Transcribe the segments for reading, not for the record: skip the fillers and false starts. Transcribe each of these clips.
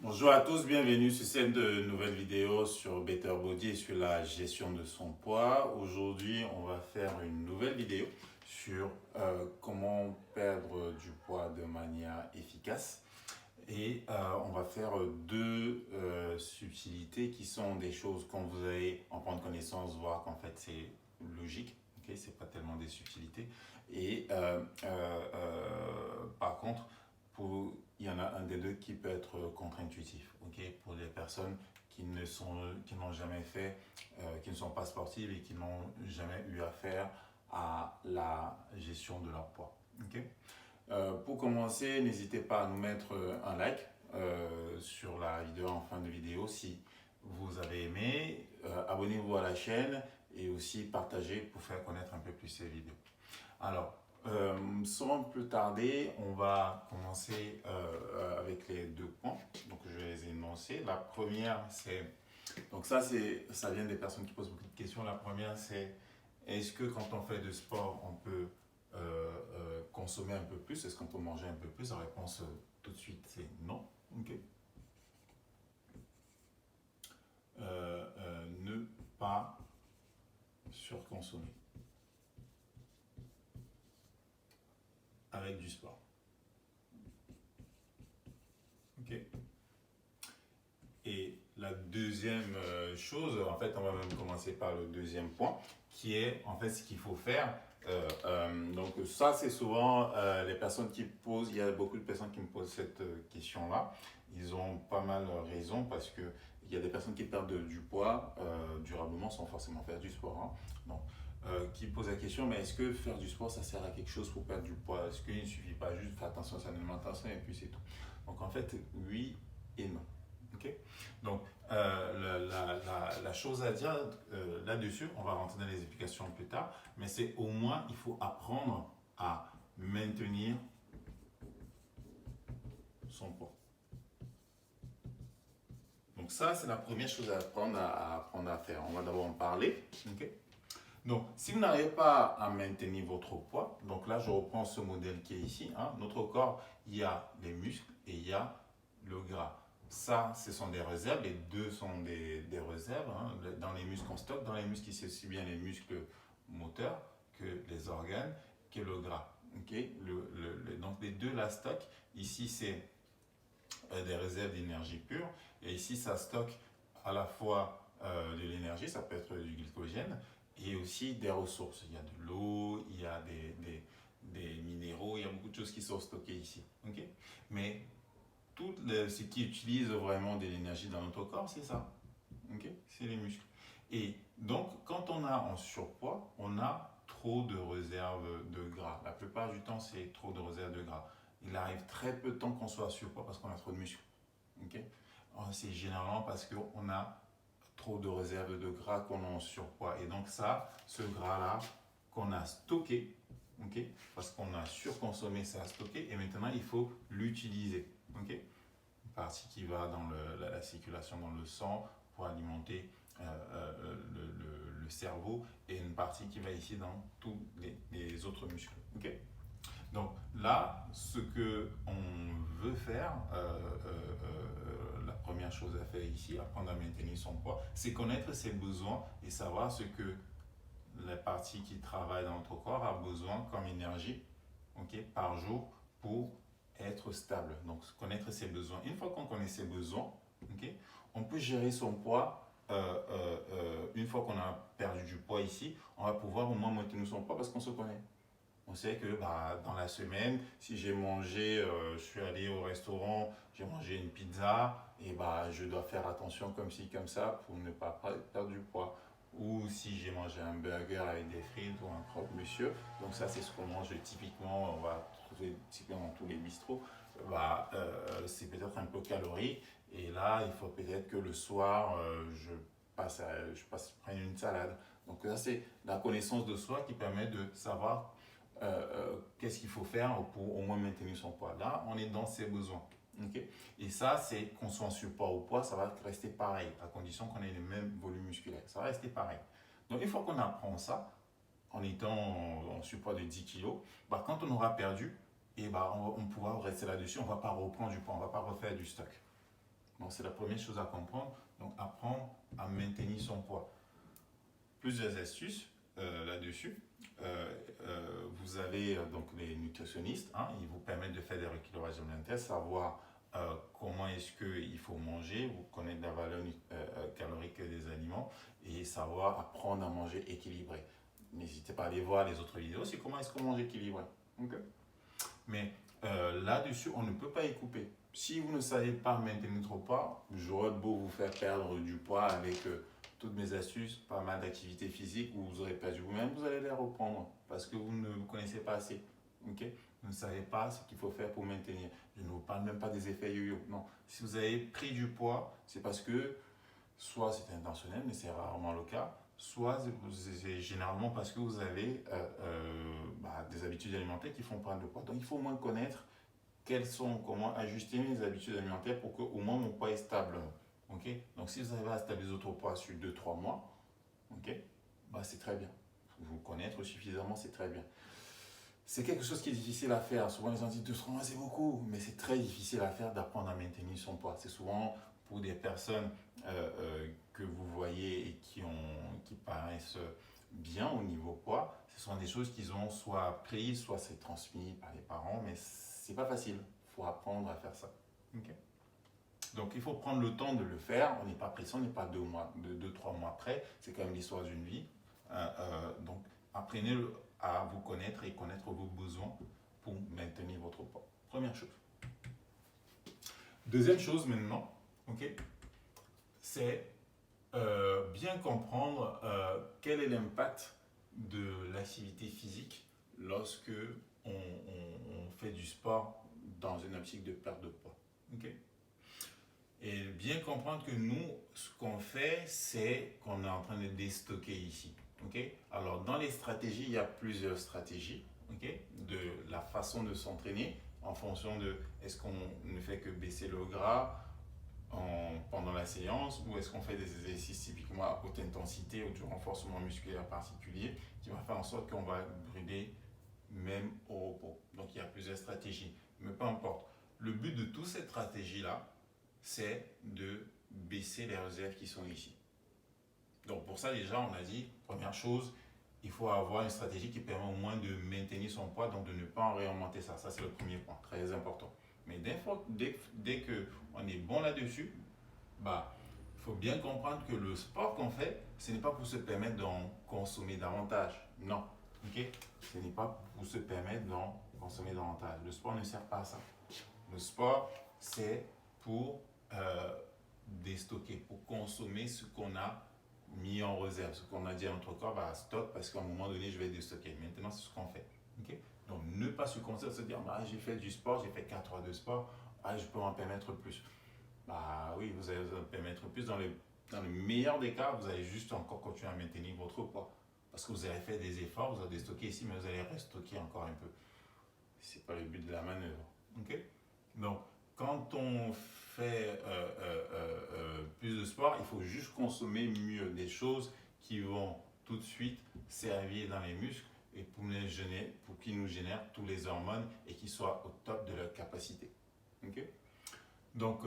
Bonjour à tous, bienvenue sur cette nouvelle vidéo sur Better Body et sur la gestion de son poids. Aujourd'hui, on va faire une nouvelle vidéo sur comment perdre du poids de manière efficace. Et on va faire deux subtilités qui sont des choses quand vous allez en prendre connaissance, voir qu'en fait c'est logique. Okay, c'est pas tellement des subtilités. Et par contre, il y en a un des deux qui peut être contre-intuitif. Okay, pour les personnes qui n'ont jamais fait, qui ne sont pas sportives et qui n'ont jamais eu affaire à la gestion de leur poids. Okay? Pour commencer, n'hésitez pas à nous mettre un like sur la vidéo en fin de vidéo si vous avez aimé. Abonnez-vous à la chaîne et aussi partagez pour faire connaître un peu plus ces vidéos. Alors, sans plus tarder, on va commencer avec les deux points. Donc, je vais les énoncer. La première, c'est... Donc ça vient des personnes qui posent beaucoup de questions. La première, c'est est-ce que quand on fait du sport, on peut consommer un peu plus? Est-ce qu'on peut manger un peu plus? La réponse tout de suite, c'est non. Okay. Ne pas surconsommer avec du sport. Ok. Et la deuxième chose, en fait, on va même commencer par le deuxième point, qui est en fait ce qu'il faut faire. Donc ça, c'est souvent les personnes qui posent, il y a beaucoup de personnes qui me posent cette question-là. Ils ont pas mal raison parce que il y a des personnes qui perdent du poids durablement sans forcément faire du sport. Hein. Donc, qui posent la question, mais est-ce que faire du sport, ça sert à quelque chose pour perdre du poids? Est-ce qu'il ne suffit pas juste de faire attention à sa alimentation et puis c'est tout? Donc en fait, oui et non. Okay. Donc, la chose à dire là-dessus, on va rentrer dans les explications plus tard, mais c'est au moins, il faut apprendre à maintenir son poids. Donc ça, c'est la première chose à apprendre à faire. On va d'abord en parler. Okay. Donc, si vous n'arrivez pas à maintenir votre poids, donc là, je reprends ce modèle qui est ici. Hein, notre corps, il y a les muscles et il y a le gras. Ça, ce sont des réserves. Les deux sont des réserves. Hein. Dans les muscles, on stocke. Dans les muscles, c'est aussi bien les muscles moteurs que les organes, que le gras. Okay? Donc, les deux la stockent. Ici, c'est des réserves d'énergie pure. Et ici, ça stocke à la fois de l'énergie, ça peut être du glycogène, et aussi des ressources. Il y a de l'eau, il y a des minéraux, il y a beaucoup de choses qui sont stockées ici. Okay? Mais tout ce qui utilise vraiment de l'énergie dans notre corps, c'est ça. Okay? C'est les muscles. Et donc, quand on a en surpoids, on a trop de réserves de gras. La plupart du temps, c'est trop de réserves de gras. Il arrive très peu de temps qu'on soit surpoids parce qu'on a trop de muscles. Okay? C'est généralement parce qu'on a trop de réserves de gras qu'on a en surpoids. Et donc ça, ce gras-là qu'on a stocké, okay? Parce qu'on a surconsommé, ça a stocké, et maintenant il faut l'utiliser. Okay? Une partie qui va dans la circulation dans le sang pour alimenter le cerveau, et une partie qui va ici dans tous les autres muscles. Okay? Donc là, ce qu'on veut faire, la première chose à faire ici, apprendre à maintenir son poids, c'est connaître ses besoins et savoir ce que la partie qui travaille dans notre corps a besoin comme énergie, okay, par jour pour être stable. Donc connaître ses besoins. Une fois qu'on connaît ses besoins, okay, on peut gérer son poids. Une fois qu'on a perdu du poids ici, on va pouvoir au moins maintenir son poids parce qu'on se connaît. On sait que dans la semaine, si j'ai mangé, je suis allé au restaurant, j'ai mangé une pizza, et je dois faire attention comme ci, comme ça pour ne pas perdre du poids. Ou si j'ai mangé un burger avec des frites ou un croque-monsieur, donc ça c'est ce qu'on mange typiquement, on va trouver typiquement dans tous les bistrots, c'est peut-être un peu calorique. Et là, il faut peut-être que le soir, je prenne une salade. Donc là, c'est la connaissance de soi qui permet de savoir qu'est-ce qu'il faut faire pour au moins maintenir son poids. Là, on est dans ses besoins. Okay? Et ça, c'est qu'on soit en surpoids ou poids, ça va rester pareil, à condition qu'on ait le même volume musculaire. Ça va rester pareil. Donc, une fois qu'on apprend ça, en étant en surpoids de 10 kg, quand on aura perdu, on pourra rester là-dessus, on ne va pas reprendre du poids, on ne va pas refaire du stock. Donc, c'est la première chose à comprendre. Donc, apprendre à maintenir son poids. Plusieurs astuces là-dessus. Vous avez donc les nutritionnistes, hein, ils vous permettent de faire des rééquilibrages alimentaires, savoir comment est-ce qu'il faut manger, vous connaître la valeur calorique des aliments et savoir apprendre à manger équilibré. N'hésitez pas à aller voir les autres vidéos, c'est comment est-ce qu'on mange équilibré. Okay. Mais là-dessus, on ne peut pas y couper. Si vous ne savez pas maintenir votre poids, j'aurais beau vous faire perdre du poids avec toutes mes astuces, pas mal d'activités physiques où vous aurez perdu vous-même, vous allez les reprendre parce que vous ne vous connaissez pas assez. Okay? Vous ne savez pas ce qu'il faut faire pour maintenir. Je ne vous parle même pas des effets yo-yo. Non. Si vous avez pris du poids, c'est parce que soit c'est intentionnel, mais c'est rarement le cas, soit c'est généralement parce que vous avez des habitudes alimentaires qui font prendre le poids. Donc il faut au moins connaître comment ajuster mes habitudes alimentaires pour qu'au moins mon poids est stable. Okay? Donc si vous arrivez à stabiliser votre poids sur 2-3 mois, okay, c'est très bien. Vous connaître suffisamment, c'est très bien. C'est quelque chose qui est difficile à faire. Souvent les gens disent 2-3 mois c'est beaucoup, mais c'est très difficile à faire d'apprendre à maintenir son poids. C'est souvent pour des personnes que vous voyez et qui paraissent bien au niveau poids. Ce sont des choses qu'ils ont soit apprises, soit c'est transmis par les parents, mais c'est pas facile. Il faut apprendre à faire ça. Okay. Donc il faut prendre le temps de le faire. On n'est pas pressé, on n'est pas 2-3 mois près. C'est quand même l'histoire d'une vie. Donc apprenez à vous connaître et connaître vos besoins pour maintenir votre poids. Première chose. Deuxième chose maintenant, okay, c'est bien comprendre quel est l'impact de l'activité physique lorsque on fait du sport dans une optique de perte de poids. Okay. Et bien comprendre que nous, ce qu'on fait, c'est qu'on est en train de déstocker ici. Okay? Alors, dans les stratégies, il y a plusieurs stratégies, okay, de la façon de s'entraîner en fonction de est-ce qu'on ne fait que baisser le gras pendant la séance ou est-ce qu'on fait des exercices typiquement à haute intensité ou du renforcement musculaire particulier qui va faire en sorte qu'on va brûler même au repos. Donc, il y a plusieurs stratégies, mais peu importe. Le but de toutes ces stratégies-là, c'est de baisser les réserves qui sont ici. Donc pour ça déjà on a dit, première chose, il faut avoir une stratégie qui permet au moins de maintenir son poids, donc de ne pas en réaugmenter ça. Ça c'est le premier point, très important. Mais dès qu'on est bon là-dessus, il faut bien comprendre que le sport qu'on fait, ce n'est pas pour se permettre d'en consommer davantage. Non, okay? Ce n'est pas pour se permettre d'en consommer davantage. Le sport ne sert pas à ça. Le sport, c'est pour déstocker, pour consommer ce qu'on a mis en réserve, ce qu'on a dit à notre corps, stock parce qu'à un moment donné je vais déstocker. Maintenant c'est ce qu'on fait. Okay? Donc ne pas se concentrer, se dire j'ai fait du sport, j'ai fait 4 heures de sport, je peux en permettre plus. Oui, vous allez en permettre plus. Dans le meilleur des cas, vous allez juste encore continuer à maintenir votre poids. Parce que vous avez fait des efforts, vous avez déstocké ici, mais vous allez restocker encore un peu. C'est pas le but de la manœuvre. Okay? Donc quand on fait plus de sport, il faut juste consommer mieux des choses qui vont tout de suite servir dans les muscles et pour qu'ils nous génèrent tous les hormones et qu'ils soient au top de leur capacité. Okay? Donc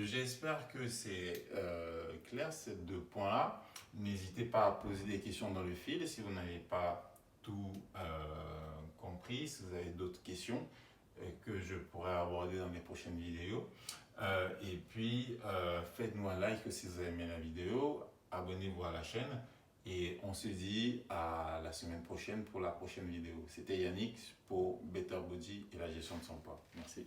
j'espère que c'est clair ces deux points-là. N'hésitez pas à poser des questions dans le fil si vous n'avez pas tout compris, si vous avez d'autres questions que je pourrais aborder dans les prochaines vidéos. Et puis, faites-nous un like si vous avez aimé la vidéo, abonnez-vous à la chaîne et on se dit à la semaine prochaine pour la prochaine vidéo. C'était Yannick pour Better Body et la gestion de son poids. Merci.